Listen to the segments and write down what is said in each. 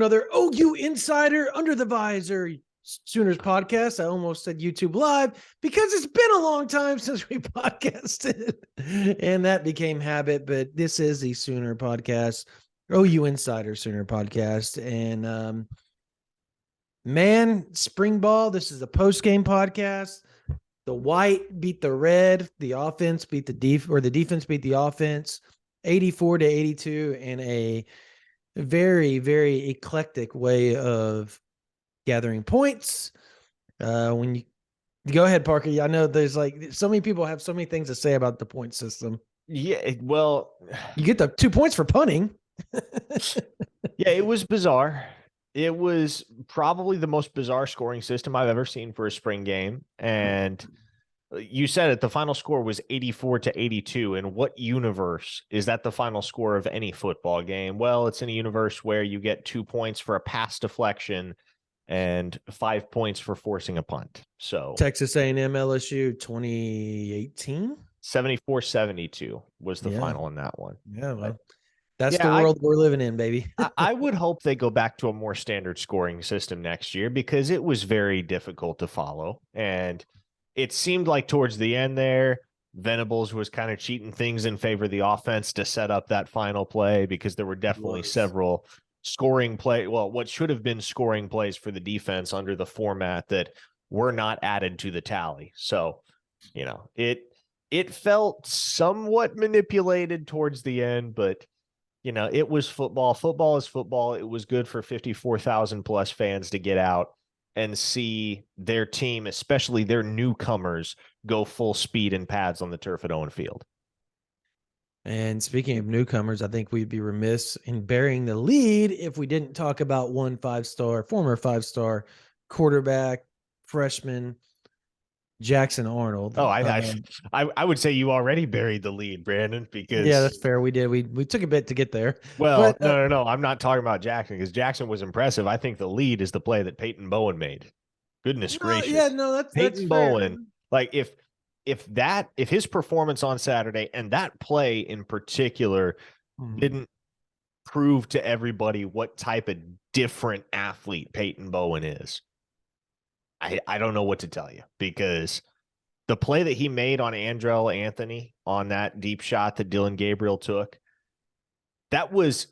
Another OU Insider Under the Visor Sooners podcast. I almost said YouTube Live because it's been a long time since we podcasted, and that became habit. But this is the Sooner podcast, OU Insider Sooner podcast, and man, spring ball. This is a post game podcast. The white beat the red. The offense beat the the defense beat the offense, 84-82, in a very, very eclectic way of gathering points. When you go ahead, Parker, I know there's like so many people have so many things to say about the point system. Yeah, well, you get the 2 points for punting. Yeah, it was bizarre. It was probably the most bizarre scoring system I've ever seen for a spring game. And you said it, the final score was 84-82. In what universe is that the final score of any football game? Well, it's in a universe where you get 2 points for a pass deflection and 5 points for forcing a punt. So Texas A&M LSU 2018? 74-72 was the final in that one. Yeah, well, that's the world we're living in, baby. I would hope they go back to a more standard scoring system next year because it was very difficult to follow. And it seemed like towards the end there, Venables was kind of cheating things in favor of the offense to set up that final play because there were definitely several scoring what should have been scoring plays for the defense under the format that were not added to the tally. So, you know, it felt somewhat manipulated towards the end, but you know, it was football. Football is football. It was good for 54,000 plus fans to get out and see their team, especially their newcomers, go full speed and pads on the turf at Owen Field. And speaking of newcomers, I think we'd be remiss in burying the lead if we didn't talk about former five-star quarterback, freshman, Jackson Arnold. Oh, I would say you already buried the lead, Brandon, because yeah, that's fair. We did. We took a bit to get there. Well, but, no. I'm not talking about Jackson because Jackson was impressive. I think the lead is the play that Peyton Bowen made. Goodness gracious. Yeah, no, that's Peyton Bowen. Like if his performance on Saturday and that play in particular didn't prove to everybody what type of different athlete Peyton Bowen is, I don't know what to tell you, because the play that he made on Andrell Anthony on that deep shot that Dylan Gabriel took, that was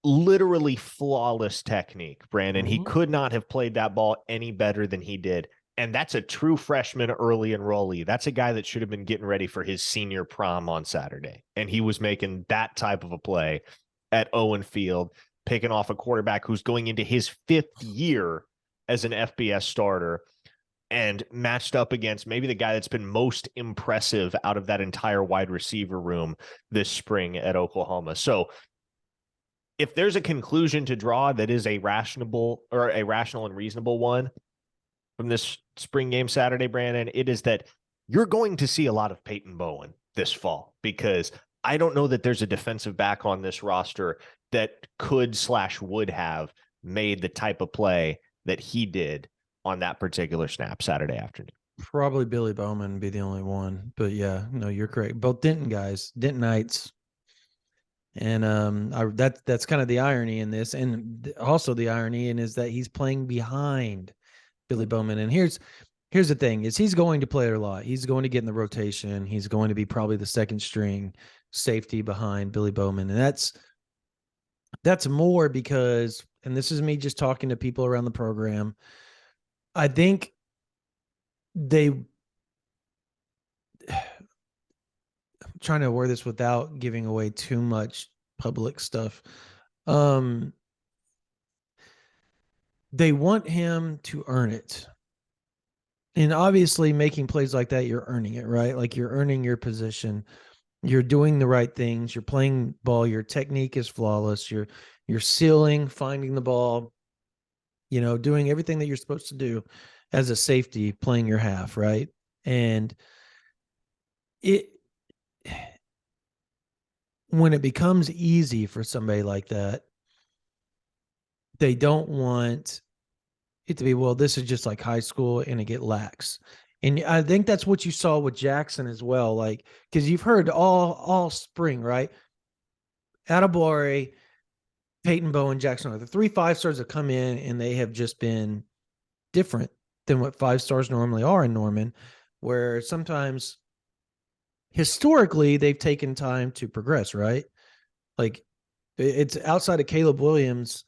literally flawless technique, Brandon. He could not have played that ball any better than he did. And that's a true freshman early enrollee. That's a guy that should have been getting ready for his senior prom on Saturday. And he was making that type of a play at Owen Field, picking off a quarterback who's going into his 5th year as an FBS starter, and matched up against maybe the guy that's been most impressive out of that entire wide receiver room this spring at Oklahoma. So if there's a conclusion to draw that is a rational and reasonable one from this spring game Saturday, Brandon, it is that you're going to see a lot of Peyton Bowen this fall, because I don't know that there's a defensive back on this roster that would have made the type of play that he did on that particular snap Saturday afternoon. Probably Billy Bowman would be the only one, but yeah, no, you're correct. Both Dentonites. And that's kind of the irony in this, and also the irony is that he's playing behind Billy Bowman. And here's the thing: is he's going to play it a lot. He's going to get in the rotation. He's going to be probably the second string safety behind Billy Bowman, and that's more because, and this is me just talking to people around the program, I think I'm trying to word this without giving away too much public stuff. They want him to earn it. And obviously making plays like that, you're earning it, right? Like you're earning your position. You're doing the right things. You're playing ball. Your technique is flawless. You're sealing, finding the ball, doing everything that you're supposed to do as a safety, playing your half, right? And when it becomes easy for somebody like that, they don't want it to be, well, this is just like high school and it get lax. And I think that's what you saw with Jackson as well. Like, because you've heard all spring, right? Attaboy, Peyton Bowen, Jackson Arnold. The 3 5-stars have come in and they have just been different than what 5-stars normally are in Norman, where sometimes historically they've taken time to progress, right? Like it's outside of Caleb Williams.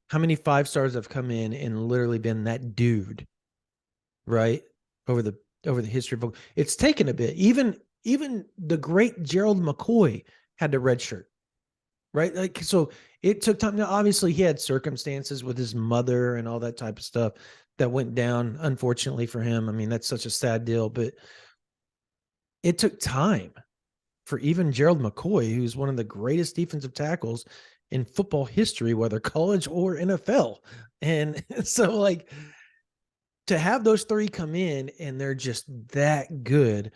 How many 5-stars have come in and literally been that dude, right? Over the history of it's taken a bit. Even the great Gerald McCoy had the red shirt, right? Like, so it took time. Now, obviously, he had circumstances with his mother and all that type of stuff that went down, unfortunately for him. I mean, that's such a sad deal, but it took time for even Gerald McCoy, who's one of the greatest defensive tackles in football history, whether college or NFL. And so, like, to have those 3 come in and they're just that good,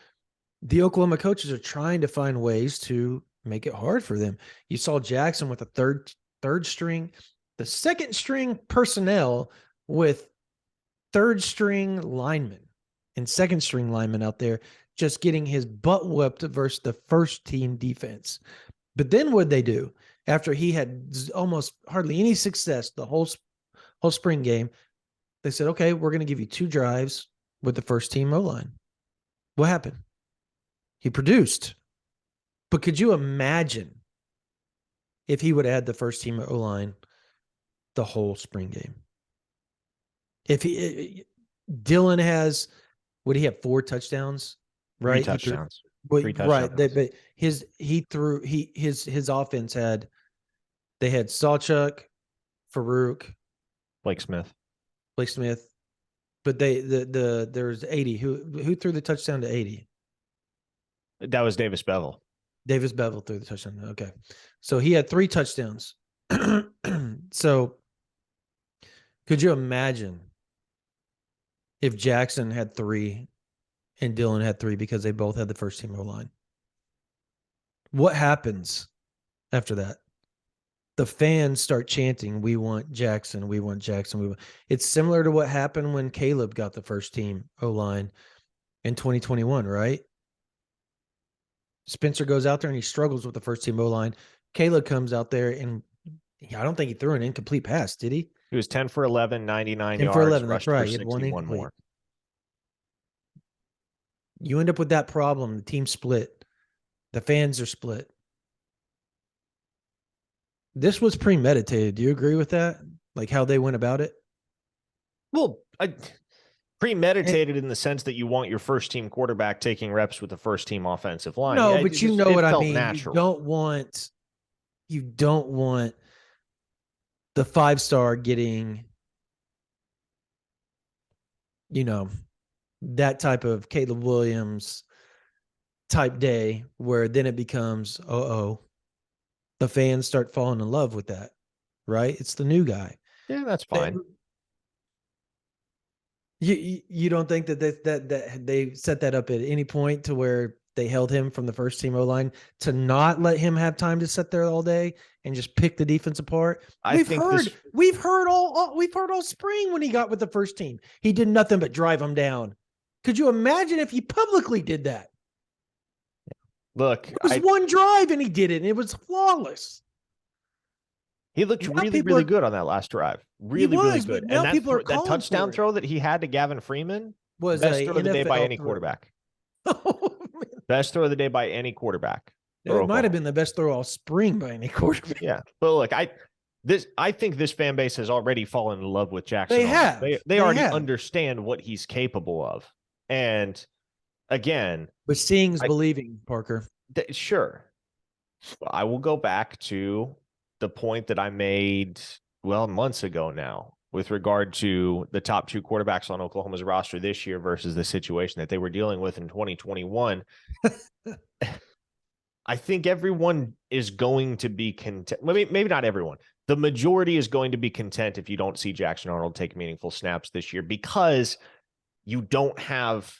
the Oklahoma coaches are trying to find ways to make it hard for them. You saw Jackson with a third string, the second string personnel with third string linemen and second string linemen out there just getting his butt whipped versus the first team defense. But then what'd they do? After he had almost hardly any success the whole spring game, they said, okay, we're going to give you 2 drives with the first team O-line. What happened? He produced. But could you imagine if he would have had the first team O-line the whole spring game? If Dylan has, would he have 4 touchdowns? Right? 3 touchdowns. Right. But his offense they had Sawchuk, Farouk, Blake Smith. That was Davis Bevel. Davis Bevel threw the touchdown. Okay. So he had 3 touchdowns. So could you imagine if Jackson had 3 and Dylan had 3 because they both had the first team O-line? What happens after that? The fans start chanting, we want Jackson, we want Jackson. It's similar to what happened when Caleb got the first team O-line in 2021, right? Spencer goes out there and he struggles with the first team O-line. Caleb comes out there and I don't think he threw an incomplete pass, did he? He was 10 for 11, 99 10 yards. for 11, that's right. He had 1 more. You end up with that problem. The team split. The fans are split. This was premeditated. Do you agree with that? Like how they went about it? Well, premeditated in the sense that you want your first team quarterback taking reps with the first team offensive line. No, but you know what I mean. Natural. You don't want the 5-star getting, that type of Caleb Williams type day where then it becomes, the fans start falling in love with that, right? It's the new guy. Yeah, that's fine. You don't think that they set that up at any point to where they held him from the first team O-line to not let him have time to sit there all day and just pick the defense apart? We've heard all spring when he got with the first team. He did nothing but drive them down. Could you imagine if he publicly did that? Look, it was one drive and he did it, and it was flawless. He looked really good on that last drive. Really good. And that touchdown throw that he had to Gavin Freeman was best throw of the day by any quarterback. Best throw of the day by any quarterback. It might have been the best throw all spring by any quarterback. Yeah, but look, I think this fan base has already fallen in love with Jackson. They already understand what he's capable of, and again, but seeing's believing, Parker. Sure, I will go back to the point that I made months ago now with regard to the top 2 quarterbacks on Oklahoma's roster this year versus the situation that they were dealing with in 2021. I think everyone is going to be content. Maybe not everyone. The majority is going to be content if you don't see Jackson Arnold take meaningful snaps this year, because you don't have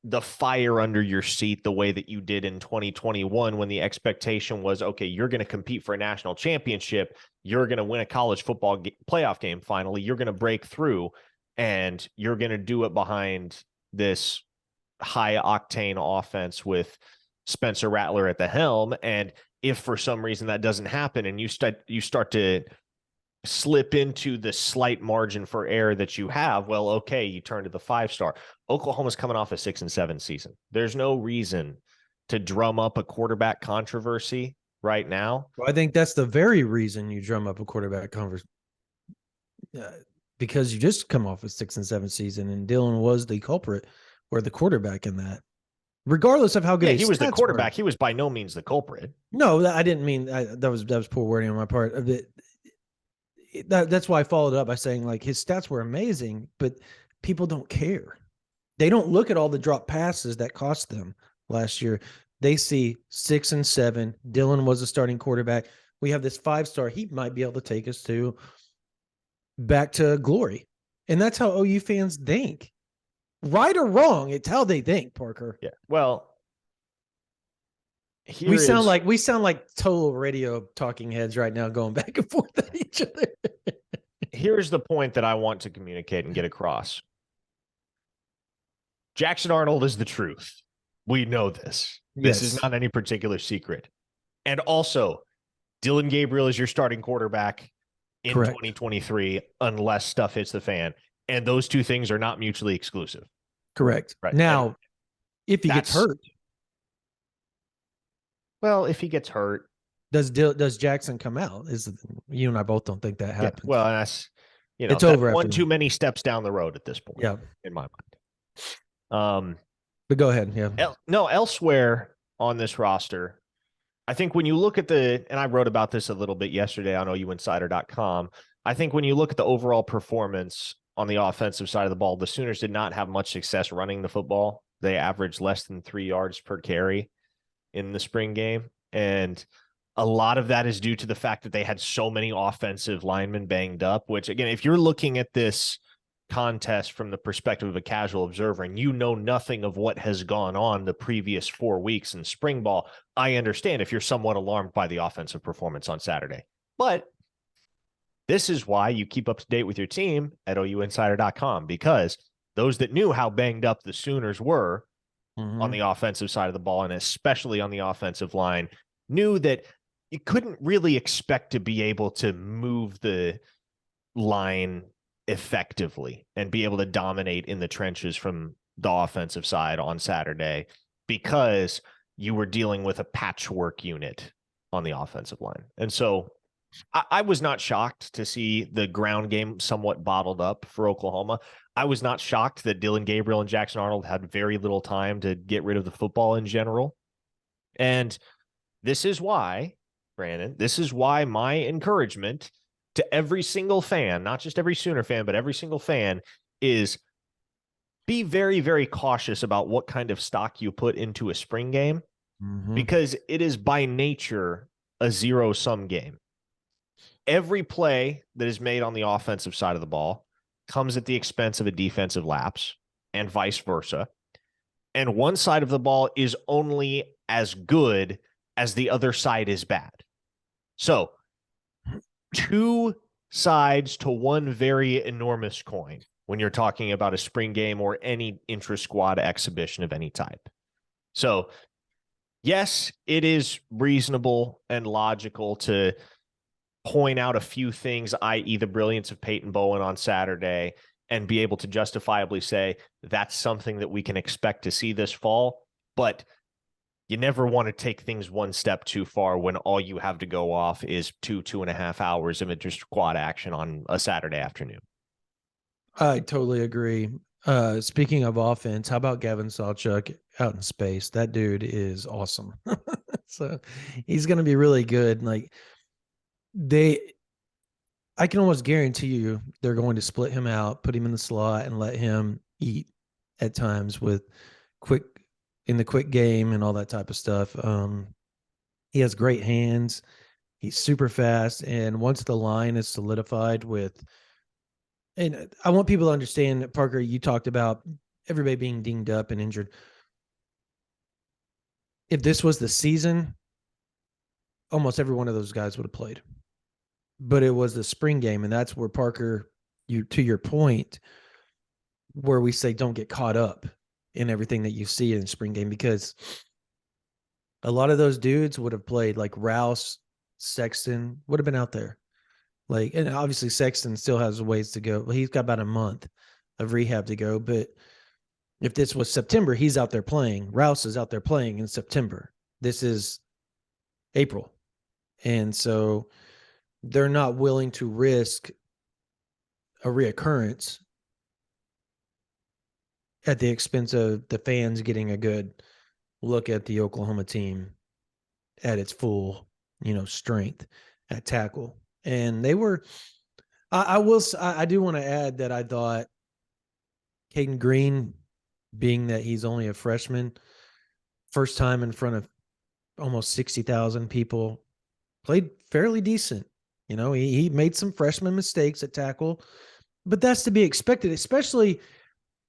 the fire under your seat the way that you did in 2021, when the expectation was, okay, you're going to compete for a national championship. You're going to win a college football playoff game. Finally, you're going to break through, and you're going to do it behind this high octane offense with Spencer Rattler at the helm. And if for some reason that doesn't happen and you start to slip into the slight margin for error that you have, well, okay, you turn to the 5-star. Oklahoma's coming off a 6-7 season. There's no reason to drum up a quarterback controversy right now. Well, I think that's the very reason you drum up a quarterback conversation. Because you just come off a 6-7 season, and Dylan was the culprit or the quarterback in that. Regardless of how good he was the quarterback, were. he was by no means the culprit. No, I didn't mean that was poor wording on my part. That's why I followed up by saying like his stats were amazing, but people don't care. They don't look at all the drop passes that cost them last year. They see 6-7. Dylan was a starting quarterback. We have this 5-star. He might be able to take us back to glory. And that's how OU fans think. Right or wrong, it's how they think, Parker. Yeah. Well, we sound like total radio talking heads right now, going back and forth at each other. Here's the point that I want to communicate and get across. Jackson Arnold is the truth. We know this. This is not any particular secret. And also, Dylan Gabriel is your starting quarterback in 2023, unless stuff hits the fan. And those two things are not mutually exclusive. Correct. Right. Now, and if he gets hurt. Well, if he gets hurt. Does Jackson come out? You and I both don't think that happens. Yeah, well, that's, it's over. One too many steps down the road at this point. Yeah. In my mind. But go ahead. Yeah. Elsewhere on this roster, I think when you look at and I wrote about this a little bit yesterday on OUinsider.com, I think when you look at the overall performance on the offensive side of the ball, the Sooners did not have much success running the football. They averaged less than 3 yards per carry in the spring game. And a lot of that is due to the fact that they had so many offensive linemen banged up, which, again, if you're looking at this contest from the perspective of a casual observer and you know nothing of what has gone on the previous 4 weeks in spring ball, I understand if you're somewhat alarmed by the offensive performance on Saturday. But this is why you keep up to date with your team at OUinsider.com, because those that knew how banged up the Sooners were on the offensive side of the ball, and especially on the offensive line, knew that you couldn't really expect to be able to move the line effectively and be able to dominate in the trenches from the offensive side on Saturday, because you were dealing with a patchwork unit on the offensive line. And so I was not shocked to see the ground game somewhat bottled up for Oklahoma. I was not shocked that Dylan Gabriel and Jackson Arnold had very little time to get rid of the football in general. And this is why, Brandon, my encouragement to every single fan, not just every Sooner fan, but every single fan, is be very, very cautious about what kind of stock you put into a spring game, because it is by nature a zero-sum game. Every play that is made on the offensive side of the ball comes at the expense of a defensive lapse, and vice versa. And one side of the ball is only as good as the other side is bad. So, two sides to one very enormous coin when you're talking about a spring game or any intra-squad exhibition of any type. So, yes, it is reasonable and logical to point out a few things, i.e. the brilliance of Peyton Bowen on Saturday, and be able to justifiably say that's something that we can expect to see this fall. But you never want to take things one step too far when all you have to go off is 2.5 hours of inter-squad action on a Saturday afternoon. I totally agree. Speaking of offense, how about Gavin Sawchuk out in space? That dude is awesome. So he's going to be really good. Like, I can almost guarantee you they're going to split him out, put him in the slot, and let him eat at times with quick game and all that type of stuff. He has great hands. He's super fast. And once the line is solidified and I want people to understand, Parker, you talked about everybody being dinged up and injured. If this was the season, almost every one of those guys would have played. But it was the spring game, and that's where, Parker, to your point, where we say don't get caught up in everything that you see in spring game, because A lot of those dudes would have played, like Rouse, Sexton would have been out there. Like, and obviously Sexton still has a ways to go. He's got about a month of rehab to go. But if this was September, he's out there playing. Rouse is out there playing in September. This is April. And so they're not willing to risk a reoccurrence at the expense of the fans getting a good look at the Oklahoma team at its full, strength at tackle. And they were, I do want to add that I thought Caden Green, being that he's only a freshman, first time in front of almost 60,000 people, played fairly decent. He made some freshman mistakes at tackle, but that's to be expected, especially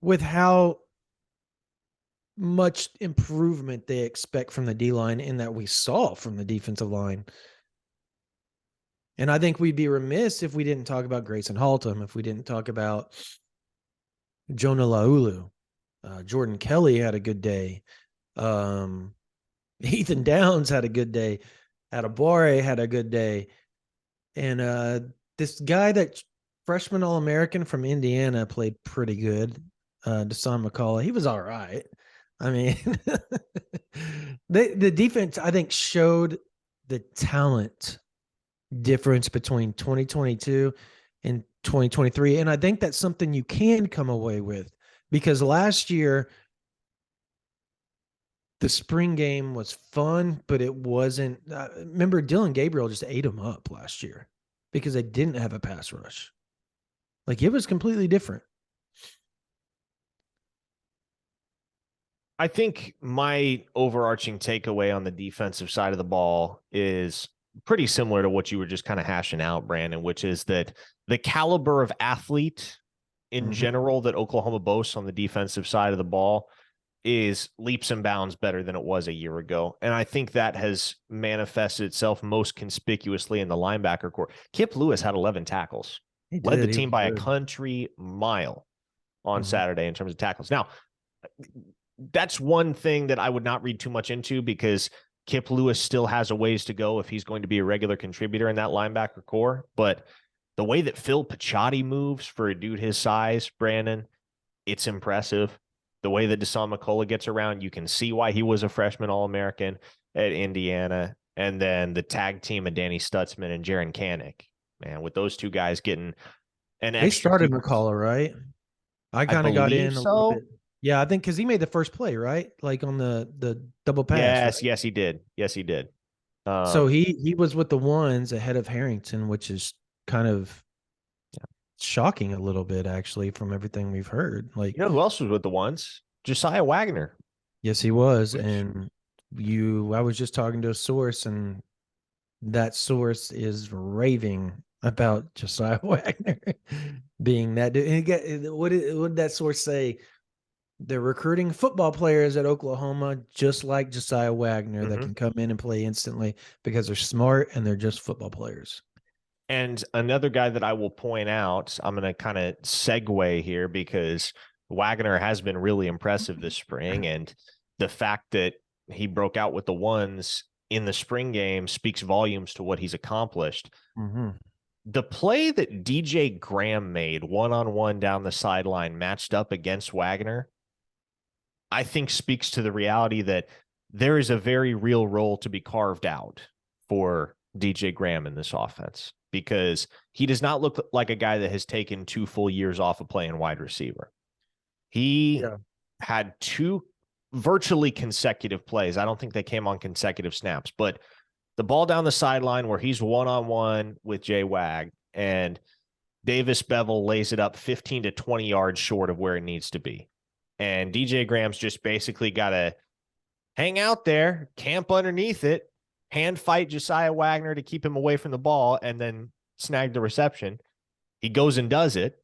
with how much improvement they expect from the D-line and that we saw from the defensive line. And I think we'd be remiss if we didn't talk about Grayson Haltom, if we didn't talk about Jonah Laulu. Jordan Kelly had a good day. Ethan Downs had a good day. Adabare had a good day. And this guy that freshman All-American from Indiana played pretty good. Deshaun McCullough, he was all right. I mean, the defense, I think, showed the talent difference between 2022 and 2023. And I think that's something you can come away with, because last year, the spring game was fun, but it wasn't. Remember, Dylan Gabriel just ate him up last year because they didn't have a pass rush. Like, it was completely different. I think my overarching takeaway on the defensive side of the ball is pretty similar to what you were just kind of hashing out, Brandon, which is that the caliber of athlete in general that Oklahoma boasts on the defensive side of the ball is leaps and bounds better than it was a year ago. And I think that has manifested itself most conspicuously in the linebacker corps. Kip Lewis had 11 tackles, led the team by a country mile on Saturday in terms of tackles. Now, that's one thing that I would not read too much into, because Kip Lewis still has a ways to go if he's going to be a regular contributor in that linebacker core. But the way that Phil Picciotti moves for a dude his size, Brandon, it's impressive. The way that Deshaun McCullough gets around, you can see why he was a freshman All-American at Indiana. And then the tag team of Danny Stutzman and Jaron Kanik, man, with those two guys getting an extra. They started McCullough, right? I kind of got in a little bit. Yeah, I think because he made the first play, right? Like on the double pass. Yes, right? yes, he did. Yes, he did. So he was with the ones ahead of Harrington, which is kind of shocking a little bit, actually, from everything we've heard. Like, who else was with the ones? Josiah Wagner. Yes, he was. And I was just talking to a source, and that source is raving about Josiah Wagner being that dude. And what did that source say? They're recruiting football players at Oklahoma, just like Josiah Wagner, that can come in and play instantly because they're smart and they're just football players. And another guy that I will point out, I'm going to kind of segue here, because Wagner has been really impressive this spring. And the fact that he broke out with the ones in the spring game speaks volumes to what he's accomplished. The play that DJ Graham made one-on-one down the sideline matched up against Wagner, I think speaks to the reality that there is a very real role to be carved out for DJ Graham in this offense, because he does not look like a guy that has taken 2 full years off of playing wide receiver. He had 2 virtually consecutive plays. I don't think they came on consecutive snaps, but the ball down the sideline where he's one-on-one with Jay Wag, and Davis Bevel lays it up 15 to 20 yards short of where it needs to be. And DJ Graham's just basically got to hang out there, camp underneath it, hand fight Josiah Wagner to keep him away from the ball, and then snag the reception. He goes and does it.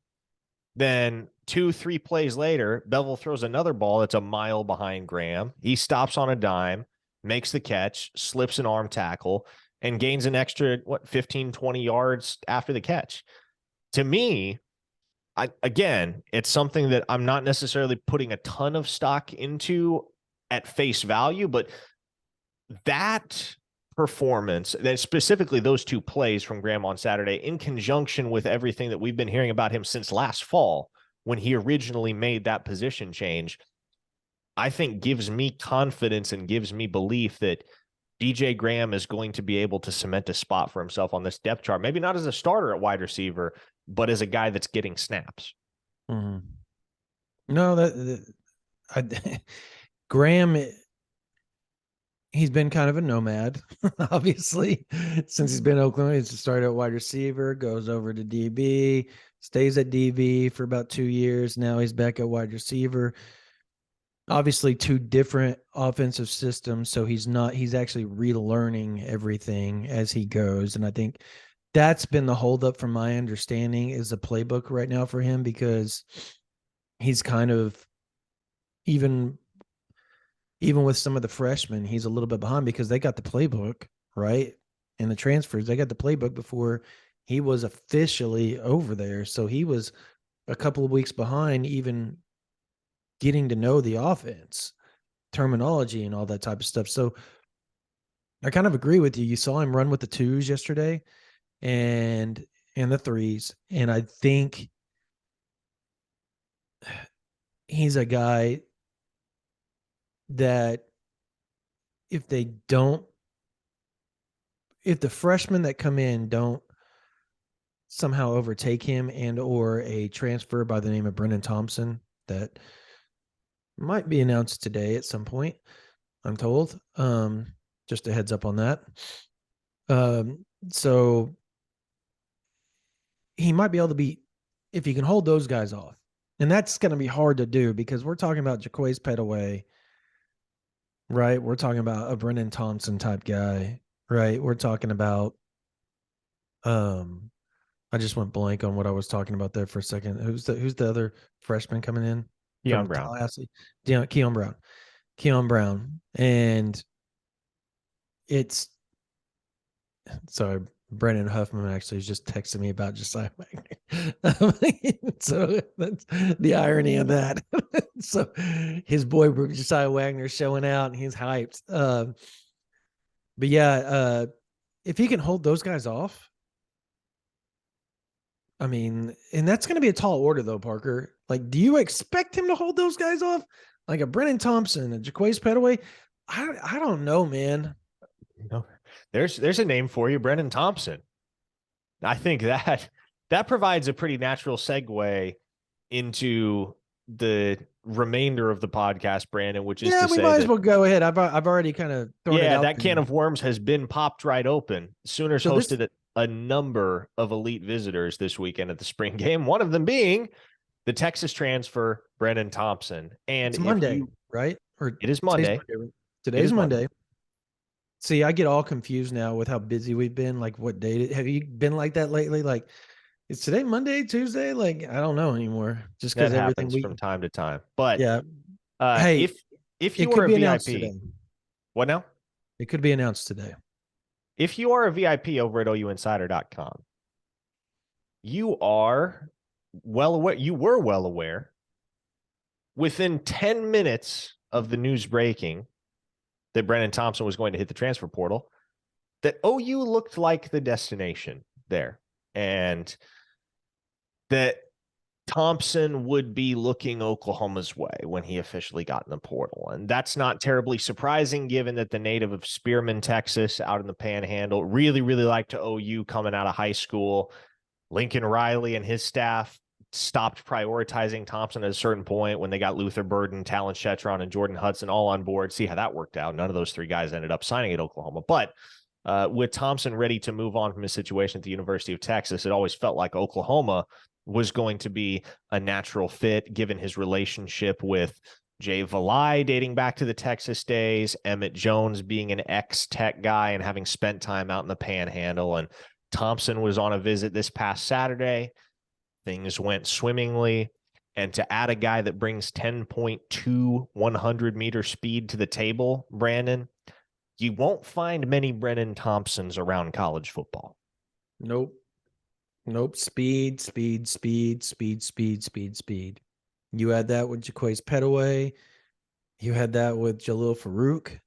Then 2-3 plays later, Bevel throws another ball that's a mile behind Graham. He stops on a dime, makes the catch, slips an arm tackle, and gains an extra, 15, 20 yards after the catch. To me, again, it's something that I'm not necessarily putting a ton of stock into at face value, but that performance, that specifically those two plays from Graham on Saturday, in conjunction with everything that we've been hearing about him since last fall, when he originally made that position change, I think gives me confidence and gives me belief that DJ Graham is going to be able to cement a spot for himself on this depth chart. Maybe not as a starter at wide receiver, but as a guy that's getting snaps. Mm-hmm. No, Graham, he's been kind of a nomad, obviously, since he's been in Oklahoma. He's started at wide receiver, goes over to DB, stays at DB for about 2 years. Now he's back at wide receiver. Obviously, two different offensive systems, so he's actually relearning everything as he goes. And I think that's been the holdup, from my understanding, is the playbook right now for him, because he's kind of, even with some of the freshmen, he's a little bit behind because they got the playbook, right? And the transfers, they got the playbook before he was officially over there. So he was a couple of weeks behind, even getting to know the offense, terminology, and all that type of stuff. So I kind of agree with you. You saw him run with the twos yesterday and the threes. And I think he's a guy that if the freshmen that come in don't somehow overtake him, and or a transfer by the name of Brennan Thompson that might be announced today at some point, I'm told. Just a heads up on that. So he might be able to beat, if he can hold those guys off. And that's going to be hard to do, because we're talking about Jaquays Petaway, right? We're talking about a Brennan Thompson type guy, right? We're talking about, I just went blank on what I was talking about there for a second. Who's the other freshman coming in? Keon From Brown. Tallahassee? Keon Brown. And it's, sorry, Brennan Huffman actually just texted me about Josiah Wagner. So that's the irony of that. So his boy Josiah Wagner showing out, and he's hyped. But yeah, if he can hold those guys off, I mean, and that's going to be a tall order though, Parker. Like, do you expect him to hold those guys off? Like a Brennan Thompson, a Jaquays Petaway? I don't know, man. No, there's a name for you, Brennan Thompson. I think that provides a pretty natural segue into the remainder of the podcast, Brandon, which is to we say might that, as well go ahead. I've already kind of thrown it out that there. can of worms has been popped right open. Sooners So hosted a number of elite visitors this weekend at the spring game, one of them being the Texas transfer, Brennan Thompson. And it's Monday, right? Or it is Monday. Today's Monday. See, I get all confused now with how busy we've been. Like, what day? Have you been like that lately? Like, is today Monday, Tuesday? Like, I don't know anymore. Just because That everything happens from time to time. But yeah, hey, if it you could are a be announced VIP, today. What now? It could be announced today. If you are a VIP over at OUinsider.com, you are well aware. You were well aware within 10 minutes of the news breaking that Brennan Thompson was going to hit the transfer portal, that OU looked like the destination there, and that Thompson would be looking Oklahoma's way when he officially got in the portal. And that's not terribly surprising, given that the native of Spearman, Texas, out in the Panhandle, really, really liked to OU coming out of high school. Lincoln Riley and his staff stopped prioritizing Thompson at a certain point when they got Luther Burden, Talon Shetron, and Jordan Hudson all on board. See how that worked out. None of those three guys ended up signing at Oklahoma. But with Thompson ready to move on from his situation at the University of Texas, it always felt like Oklahoma was going to be a natural fit, given his relationship with Jay Valai dating back to the Texas days, Emmett Jones being an ex-Tech guy and having spent time out in the Panhandle. And Thompson was on a visit this past Saturday. Things went swimmingly. And to add a guy that brings 10.2 100-meter speed to the table, Brandon, you won't find many Brennan Thompsons around college football. Nope. Speed. You had that with Jaquays Petaway. You had that with Jalil Farouk.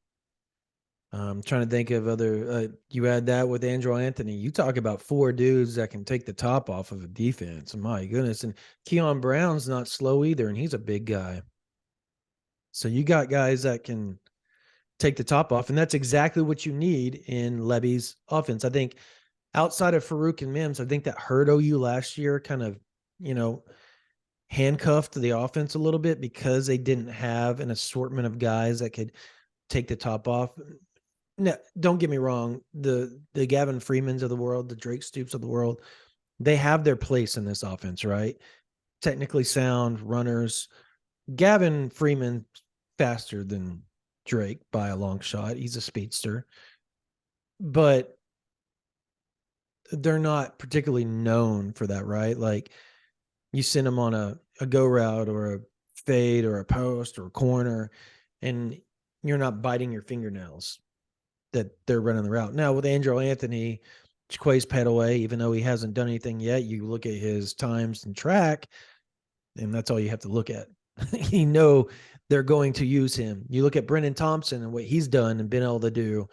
I'm trying to think of other. You add that with Andrew Anthony. You talk about 4 dudes that can take the top off of a defense. My goodness. And Keon Brown's not slow either, and he's a big guy. So you got guys that can take the top off, and that's exactly what you need in Levy's offense. I think outside of Farouk and Mims, I think that hurt OU last year, kind of, handcuffed the offense a little bit because they didn't have an assortment of guys that could take the top off. No, don't get me wrong. The Gavin Freemans of the world, the Drake Stoops of the world, they have their place in this offense, right? Technically sound runners. Gavin Freeman faster than Drake by a long shot. He's a speedster. But they're not particularly known for that, right? Like you send them on a go route or a fade or a post or a corner, and you're not biting your fingernails that they're running the route. Now with Andrew Anthony, Jaquays Petaway, even though he hasn't done anything yet, you look at his times and track, and that's all you have to look at. You know they're going to use him. You look at Brennan Thompson and what he's done and been able to do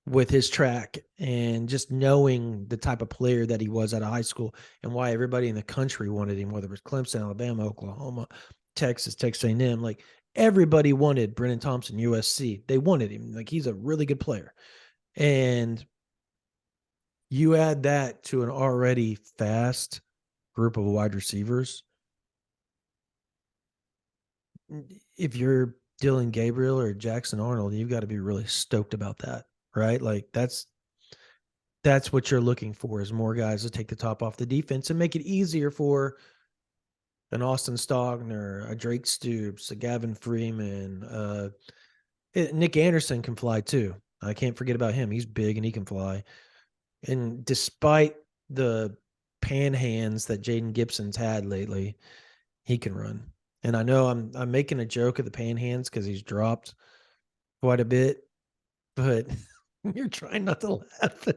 with his track, and just knowing the type of player that he was out of high school and why everybody in the country wanted him, whether it was Clemson, Alabama, Oklahoma, Texas A&M, like everybody wanted Brennan Thompson, USC. They wanted him. Like he's a really good player. And you add that to an already fast group of wide receivers. If you're Dylan Gabriel or Jackson Arnold, you've got to be really stoked about that, right? Like that's what you're looking for, is more guys to take the top off the defense and make it easier for an Austin Stogner, a Drake Stoops, a Gavin Freeman. Nick Anderson can fly too. I can't forget about him. He's big and he can fly. And despite the pan hands that Jaden Gibson's had lately, he can run. And I know I'm making a joke of the pan hands because he's dropped quite a bit, but you're trying not to laugh.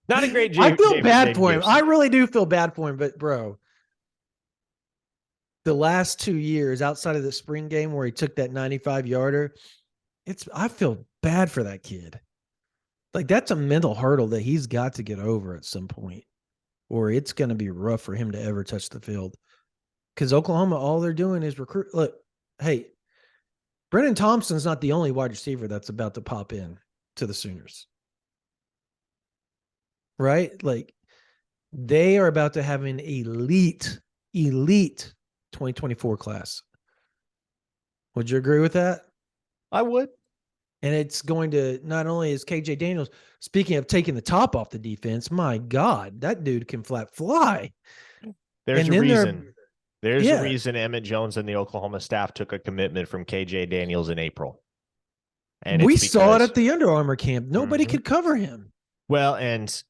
Not a great I feel bad for him. I really do feel bad for him, but bro, the last 2 years outside of the spring game where he took that 95-yarder, I feel bad for that kid. Like that's a mental hurdle that he's got to get over at some point, or it's going to be rough for him to ever touch the field. Because Oklahoma, all they're doing is recruit. Look, hey, Brennan Thompson's not the only wide receiver that's about to pop in to the Sooners. Right? Like they are about to have an elite 2024 class. Would you agree with that? I would. And it's going to, not only is KJ Daniels, speaking of taking the top off the defense, my God, that dude can fly. There's a reason. There's a reason Emmett Jones and the Oklahoma staff took a commitment from KJ Daniels in April. And we saw it at the Under Armour camp. Nobody could cover him. Well, and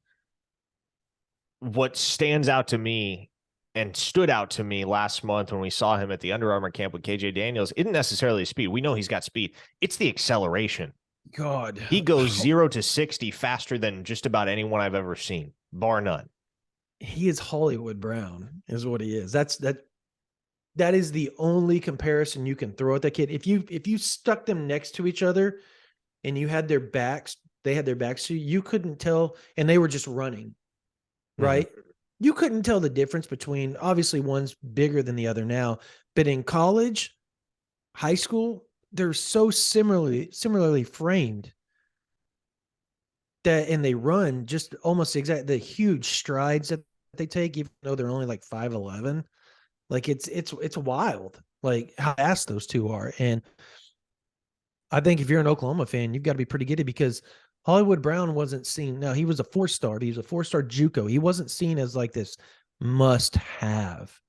what stands out to me and stood out to me last month when we saw him at the Under Armour camp with KJ Daniels isn't necessarily speed. We know he's got speed. It's the acceleration. God. He goes 0 to 60 faster than just about anyone I've ever seen, bar none. He is Hollywood Brown, is what he is. That is the only comparison you can throw at that kid. If you stuck them next to each other and you had their backs, they had their backs to you, you couldn't tell, and they were just running, right? Mm-hmm. You couldn't tell the difference between, obviously one's bigger than the other now, but in college, high school, they're so similarly framed that, and they run just almost the huge strides that they take, even though they're only like 5'11". Like it's wild, like how fast those two are. And I think if you're an Oklahoma fan, you've got to be pretty giddy because Hollywood Brown wasn't seen. Now he was a 4-star, but he was a 4-star JUCO. He wasn't seen as like this must-have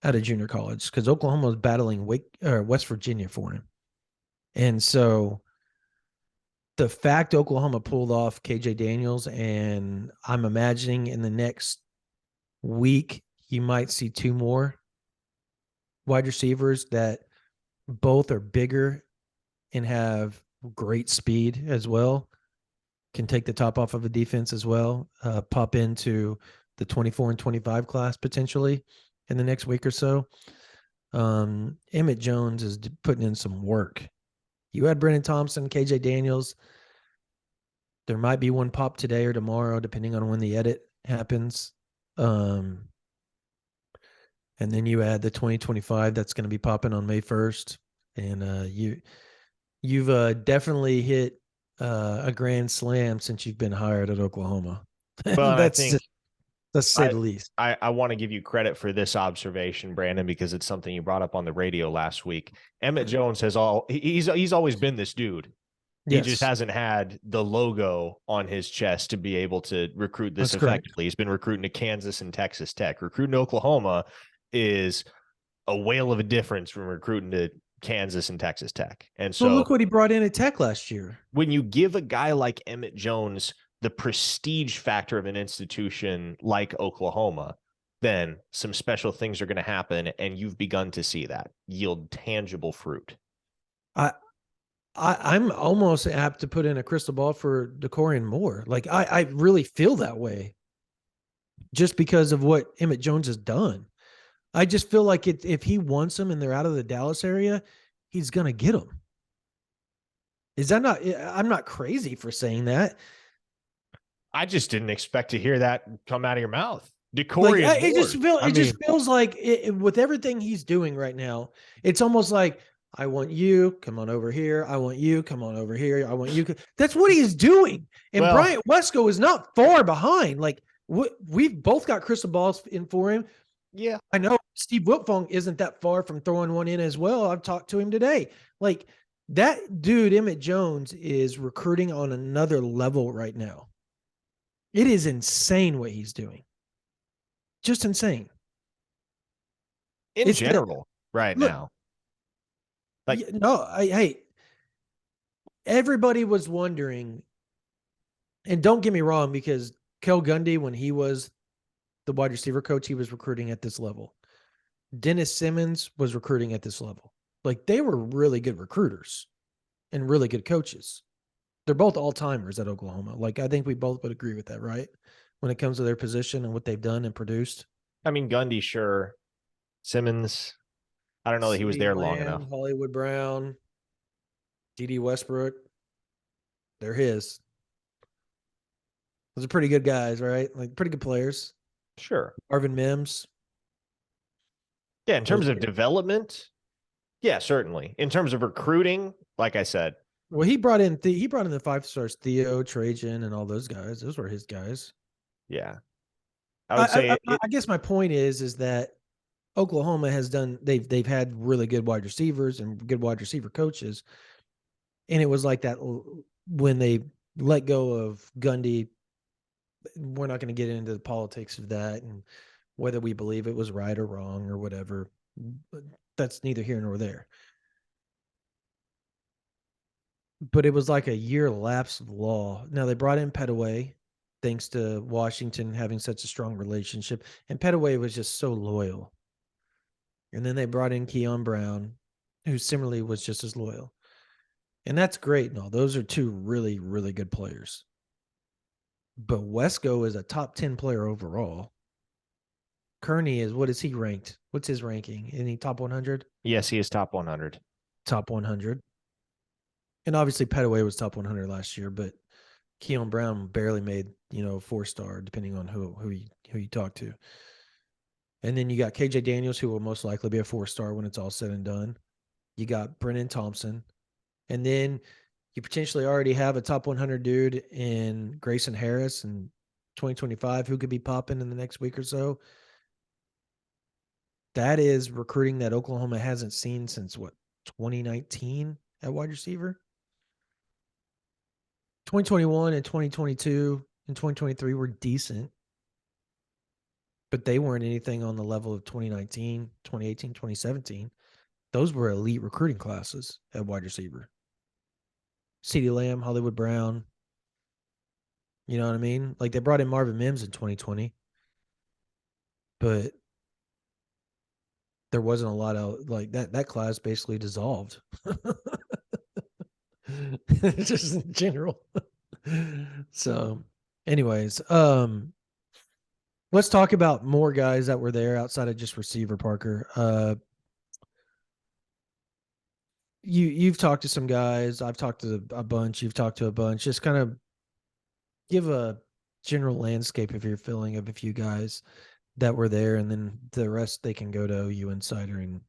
out of junior college because Oklahoma was battling West Virginia for him. And so the fact Oklahoma pulled off KJ Daniels, and I'm imagining in the next week you might see 2 more wide receivers that both are bigger and have great speed as well, can take the top off of a defense as well, pop into the 24 and 25 class potentially in the next week or so. Emmett Jones is putting in some work. You had Brennan Thompson, KJ Daniels. There might be one pop today or tomorrow, depending on when the edit happens. And then you add the 2025 that's going to be popping on May 1st. And you've definitely hit a grand slam since you've been hired at Oklahoma. Well, and That's to say the least. I want to give you credit for this observation, Brandon, because it's something you brought up on the radio last week. Emmett Jones he's always been this dude. He just hasn't had the logo on his chest to be able to recruit this effectively. He's been recruiting to Kansas and Texas Tech. Recruiting to Oklahoma is a whale of a difference from recruiting to Kansas and Texas Tech. And so look what he brought in at Tech last year. When you give a guy like Emmett Jones the prestige factor of an institution like Oklahoma, then some special things are going to happen, and you've begun to see that yield tangible fruit. I'm almost apt to put in a crystal ball for DeCorian Moore. Like I really feel that way just because of what Emmett Jones has done. I just feel like if he wants them and they're out of the Dallas area, he's going to get them. Is that not, I'm not crazy for saying that. I just didn't expect to hear that come out of your mouth. DeCorian Moore. It just feels like with everything he's doing right now, it's almost like, I want you, come on over here. I want you, come on over here. I want you. That's what he's doing. And Bryant Wesco is not far behind. Like we've both got crystal balls in for him. Yeah. I know Steve Wiltfong isn't that far from throwing one in as well. I've talked to him today. Like that dude, Emmett Jones, is recruiting on another level right now. It is insane what he's doing. Just insane. In general, now. Like, hey, everybody was wondering, and don't get me wrong, because Kel Gundy, when he was the wide receiver coach, he was recruiting at this level. Dennis Simmons was recruiting at this level. Like, they were really good recruiters and really good coaches. They're both all-timers at Oklahoma. Like, I think we both would agree with that, right? When it comes to their position and what they've done and produced. I mean, Gundy, sure. Simmons, I don't know that he was there long enough. Hollywood Brown, D.D. Westbrook, they're his. Those are pretty good guys, right? Like, pretty good players. Sure. Marvin Mims. Yeah, in terms of development, yeah, certainly. In terms of recruiting, like I said. Well, he brought in the 5 stars, Theo, Trajan, and all those guys. Those were his guys. Yeah. I would say I guess my point is that Oklahoma has done, they've had really good wide receivers and good wide receiver coaches. And it was like that when they let go of Gundy. We're not going to get into the politics of that and whether we believe it was right or wrong or whatever. That's neither here nor there. But it was like a year lapse of law. Now they brought in Petaway, thanks to Washington having such a strong relationship. And Petaway was just so loyal. And then they brought in Keon Brown, who similarly was just as loyal. And that's great. No, those are two really, really good players. But Wesco is a top 10 player overall. Kearney is, what is he ranked? What's his ranking? Is he top 100? Yes, he is top 100. Top 100. And obviously Petaway was top 100 last year, but Keon Brown barely made, 4-star, depending on who you talk to. And then you got KJ Daniels, who will most likely be a 4-star when it's all said and done. You got Brennan Thompson. And then you potentially already have a top 100 dude in Grayson Harris in 2025 who could be popping in the next week or so. That is recruiting that Oklahoma hasn't seen since 2019 at wide receiver. 2021 and 2022 and 2023 were decent, but they weren't anything on the level of 2019, 2018, 2017. Those were elite recruiting classes at wide receiver. CeeDee Lamb, Hollywood Brown. You know what I mean? Like, they brought in Marvin Mims in 2020, but there wasn't a lot of, like, that class basically dissolved. Just in general. So anyways, let's talk about more guys that were there outside of just receiver, Parker. you've talked to some guys. I've talked to a bunch. You've talked to a bunch. Just kind of give a general landscape of your feeling of a few guys that were there, and then the rest they can go to OU Insider and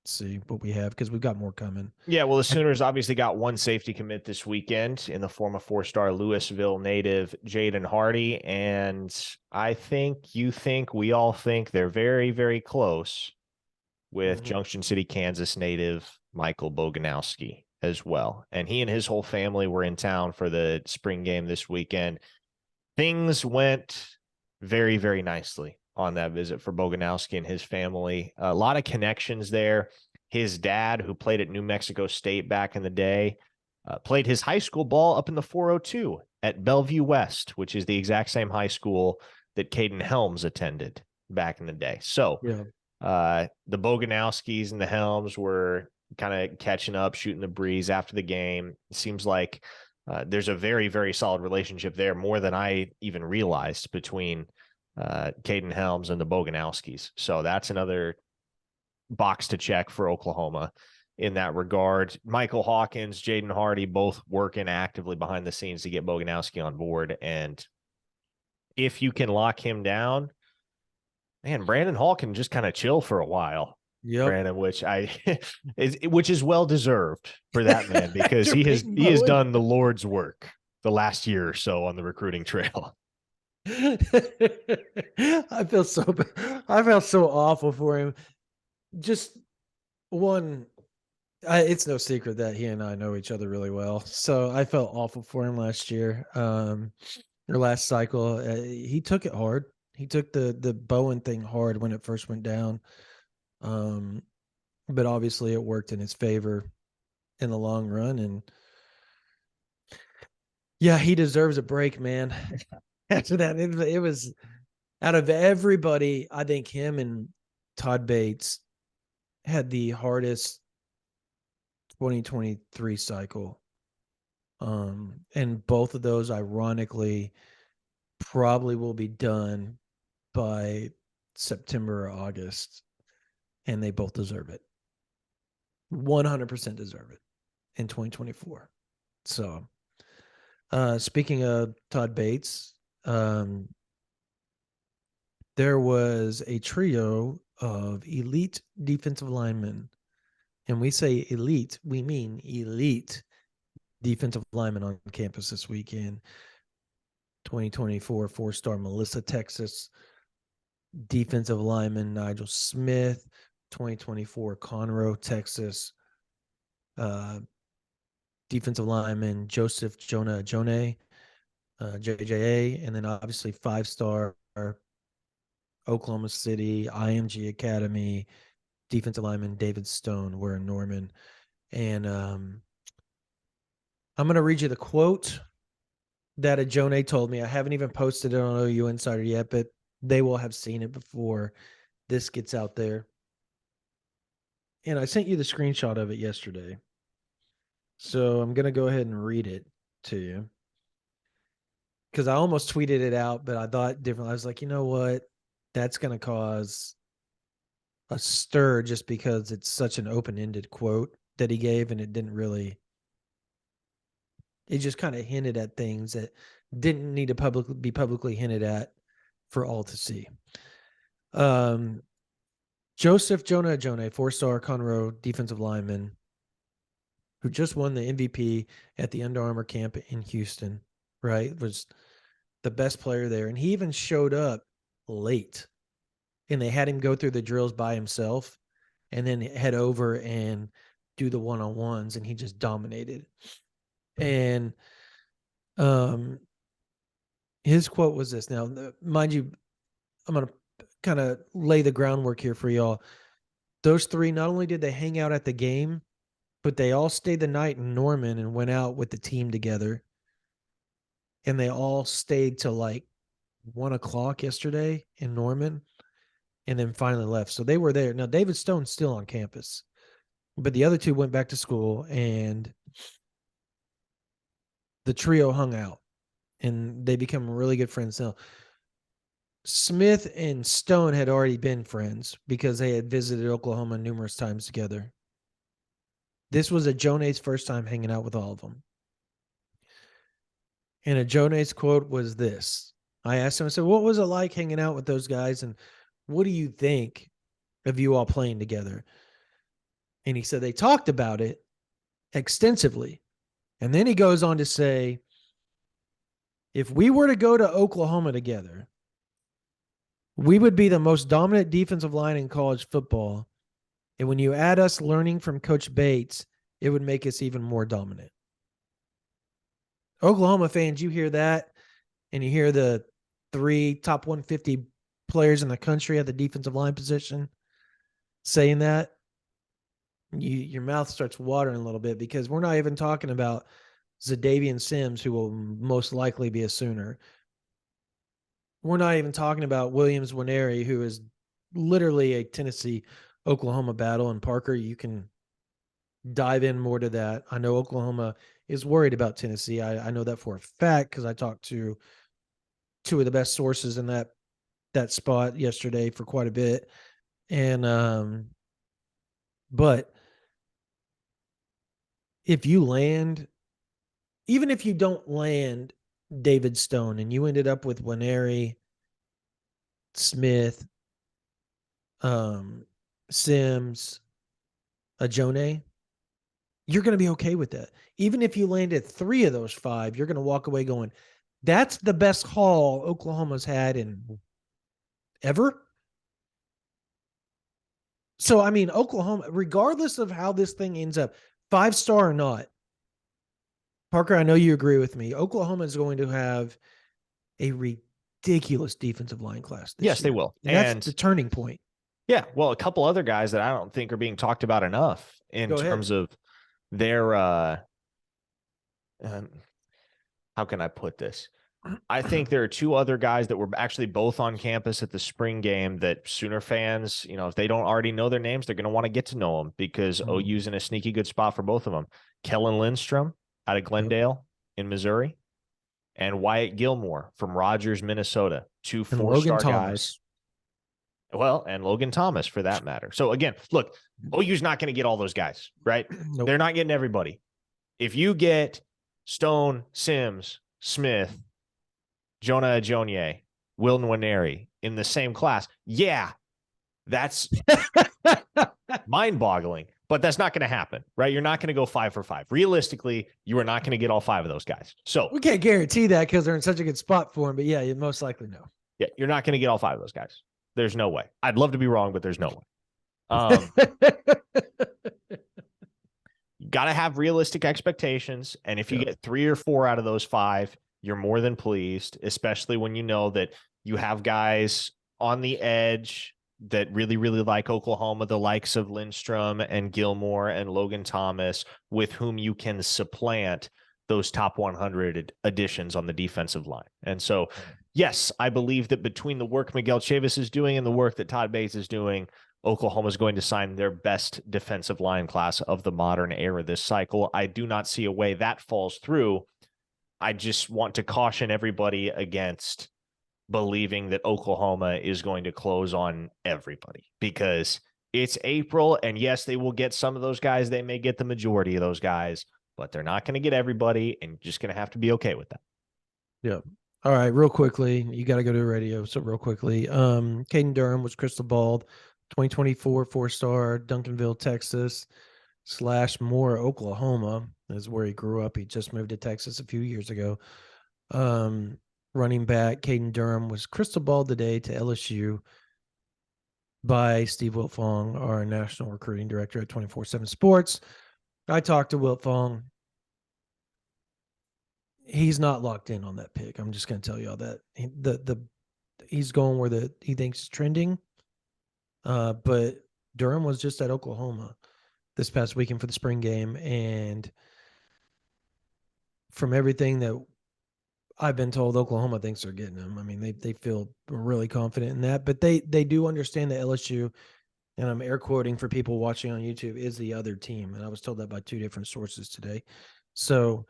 see what we have because we've got more coming. Yeah, well, the Sooners obviously got one safety commit this weekend in the form of 4-star Louisville native Jaden Hardy. And we all think they're very, very close with Junction City, Kansas native Michael Boganowski as well. And he and his whole family were in town for the spring game this weekend. Things went very, very nicely on that visit for Boganowski and his family. A lot of connections there. His dad, who played at New Mexico State back in the day, played his high school ball up in the 402 at Bellevue West, which is the exact same high school that Caden Helms attended back in the day. So the Boganowskis and the Helms were kind of catching up, shooting the breeze after the game. It seems like there's a very, very solid relationship there, more than I even realized, between Caden Helms and the Boganowskis. So that's another box to check for Oklahoma in that regard. Michael Hawkins, Jaden Hardy, both working actively behind the scenes to get Boganowski on board. And if you can lock him down, man, Brandon Hall can just kind of chill for a while. Brandon, which is well deserved for that man, because he has done the Lord's work the last year or so on the recruiting trail. I feel so awful for him. Just one, it's no secret that he and I know each other really well. So I felt awful for him last year. Or last cycle, he took it hard. He took the Bowen thing hard when it first went down. But obviously it worked in his favor in the long run. And yeah, he deserves a break, man. After that, it was, out of everybody, I think him and Todd Bates had the hardest 2023 cycle. And both of those, ironically, probably will be done by September or August. And they both deserve it. 100% deserve it in 2024. So, speaking of Todd Bates, there was a trio of elite defensive linemen. And we say elite, we mean elite defensive linemen on campus this weekend. 2024 4-star Melissa Texas, defensive lineman Nigel Smith, 2024 Conroe, Texas, defensive lineman Joseph Jonah Jone, JJA, and then obviously 5-star Oklahoma City IMG Academy defensive lineman David Stone were in Norman. And I'm going to read you the quote that a Jone told me. I haven't even posted it on OU Insider yet, but they will have seen it before this gets out there. And I sent you the screenshot of it yesterday. So I'm going to go ahead and read it to you, because I almost tweeted it out, but I thought differently. I was like, you know what? That's going to cause a stir just because it's such an open-ended quote that he gave, and it didn't really, it just kind of hinted at things that didn't need to be publicly hinted at for all to see. Joseph Jonah Jone, 4-star Conroe defensive lineman, who just won the MVP at the Under Armour camp in Houston, right? Was the best player there. And he even showed up late, and they had him go through the drills by himself and then head over and do the one-on-ones, and he just dominated. And his quote was this. Now, mind you, I'm going to kind of lay the groundwork here for y'all. Those three, not only did they hang out at the game, but they all stayed the night in Norman and went out with the team together. And they all stayed till like 1:00 yesterday in Norman, and then finally left. So they were there. Now, David Stone's still on campus, but the other two went back to school, and the trio hung out, and they become really good friends now. Smith and Stone had already been friends because they had visited Oklahoma numerous times together. This was Ajone's first time hanging out with all of them. And Ajone's quote was this. I asked him, I said, what was it like hanging out with those guys? And what do you think of you all playing together? And he said they talked about it extensively. And then he goes on to say, if we were to go to Oklahoma together, we would be the most dominant defensive line in college football. And when you add us learning from Coach Bates, it would make us even more dominant. Oklahoma fans, you hear that, and you hear the 3 top 150 players in the country at the defensive line position saying that, your mouth starts watering a little bit, because we're not even talking about Za'Davian Sims, who will most likely be a Sooner. We're not even talking about Williams Nwaneri, who is literally a Tennessee-Oklahoma battle. And Parker, you can dive in more to that. I know Oklahoma is worried about Tennessee. I know that for a fact, because I talked to 2 of the best sources in that spot yesterday for quite a bit. And but if you land, even if you don't land David Stone and you ended up with Nwaneri, Smith, Sims, Ajone, you're going to be okay with that. Even if you landed 3 of those 5, you're going to walk away going, that's the best haul Oklahoma's had in ever. So, I mean, Oklahoma, regardless of how this thing ends up, 5-star or not, Parker, I know you agree with me. Oklahoma is going to have a ridiculous defensive line class this Yes, year. they will. And that's the turning point. Yeah, well, a couple other guys that I don't think are being talked about enough in terms of their how can I put this? I think there are 2 other guys that were actually both on campus at the spring game that Sooner fans, if they don't already know their names, they're going to want to get to know them, because OU's in a sneaky good spot for both of them. Kellen Lindstrom out of Glendale in Missouri, and Wyatt Gilmore from Rogers, Minnesota. 2 4-star guys. Well, and Logan Thomas for that matter. So again, look, OU's not going to get all those guys, right? Nope. They're not getting everybody. If you get Stone, Sims, Smith, Jonah Ajonye, Will Nwaneri in the same class, yeah, that's mind-boggling, but that's not going to happen, right? You're not going to go 5 for 5. Realistically, you are not going to get all 5 of those guys. So we can't guarantee that because they're in such a good spot for him, but yeah, you most likely know. Yeah, you're not going to get all 5 of those guys. There's no way. I'd love to be wrong, but there's no way. You got to have realistic expectations. And if you get 3 or 4 out of those 5, you're more than pleased, especially when you know that you have guys on the edge that really, really like Oklahoma, the likes of Lindstrom and Gilmore and Logan Thomas, with whom you can supplant those top 100 additions on the defensive line. And so, yes, I believe that between the work Miguel Chavis is doing and the work that Todd Bates is doing, Oklahoma is going to sign their best defensive line class of the modern era this cycle. I do not see a way that falls through. I just want to caution everybody against believing that Oklahoma is going to close on everybody, because it's April, and yes, they will get some of those guys. They may get the majority of those guys, but they're not going to get everybody, and you're just going to have to be okay with that. Yeah. All right, real quickly, you got to go to the radio. So real quickly, Caden Durham was crystal balled, 2024 4-star, Duncanville, Texas / Moore, Oklahoma is where he grew up. He just moved to Texas a few years ago. Running back Caden Durham was crystal balled today to LSU by Steve Wiltfong, our national recruiting director at 24/7 Sports. I talked to Wiltfong. He's not locked in on that pick. I'm just going to tell you all that. He's going where he thinks is trending. But Durham was just at Oklahoma this past weekend for the spring game, and from everything that I've been told, Oklahoma thinks they're getting him. I mean, they feel really confident in that, but they do understand that LSU, and I'm air quoting for people watching on YouTube, is the other team. And I was told that by 2 different sources today. So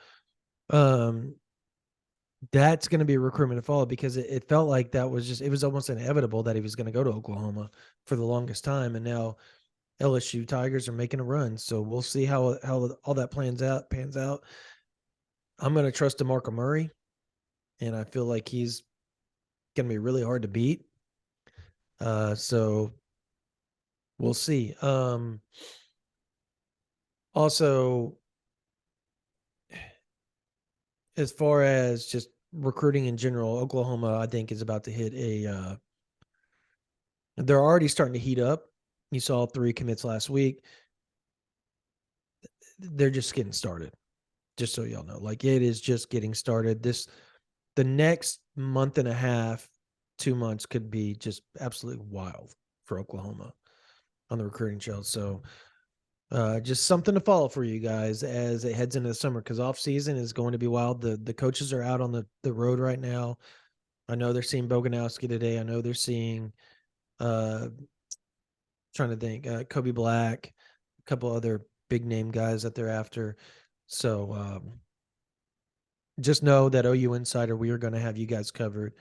that's going to be a recruitment to follow, because it felt like it was almost inevitable that he was going to go to Oklahoma for the longest time. And now LSU Tigers are making a run. So we'll see how all that pans out. I'm going to trust DeMarco Murray, and I feel like he's going to be really hard to beat. So we'll see. Also, as far as just recruiting in general, Oklahoma, I think, is about to hit they're already starting to heat up. You saw 3 commits last week. They're just getting started, just so y'all know. Like, it is just getting started. The next month and a half, 2 months could be just absolutely wild for Oklahoma on the recruiting trail. So just something to follow for you guys as it heads into the summer, because off season is going to be wild. The coaches are out on the road right now. I know they're seeing Boganowski today. I know they're seeing trying to think, Kobe Black, a couple other big name guys that they're after. So just know that OU Insider, we are going to have you guys covered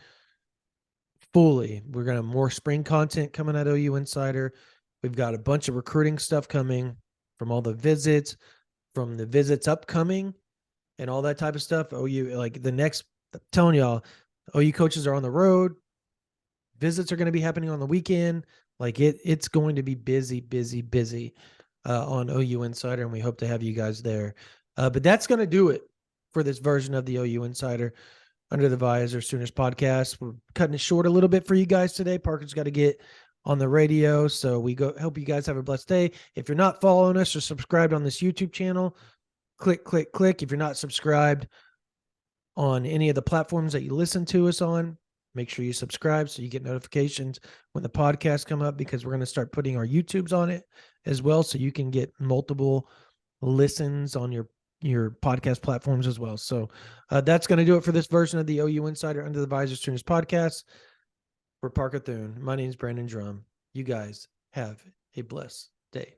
fully. We're going to have more spring content coming at OU Insider. We've got a bunch of recruiting stuff coming from all the visits, from the visits upcoming and all that type of stuff. OU, like I'm telling y'all, OU coaches are on the road. Visits are going to be happening on the weekend. Like it's going to be busy on OU Insider, and we hope to have you guys there. But that's going to do it for this version of the OU Insider Under the Visor Sooners podcast. We're cutting it short a little bit for you guys today. Parker's got to get on the radio, so hope you guys have a blessed day. If you're not following us or subscribed on this YouTube channel, click. If you're not subscribed on any of the platforms that you listen to us on, make sure you subscribe so you get notifications when the podcasts come up, because we're going to start putting our YouTubes on it as well, so you can get multiple listens on your podcast platforms as well. So that's going to do it for this version of the OU Insider Under the Visor Sooners podcast. For Parker Thune, my name is Brandon Drumm. You guys have a blessed day.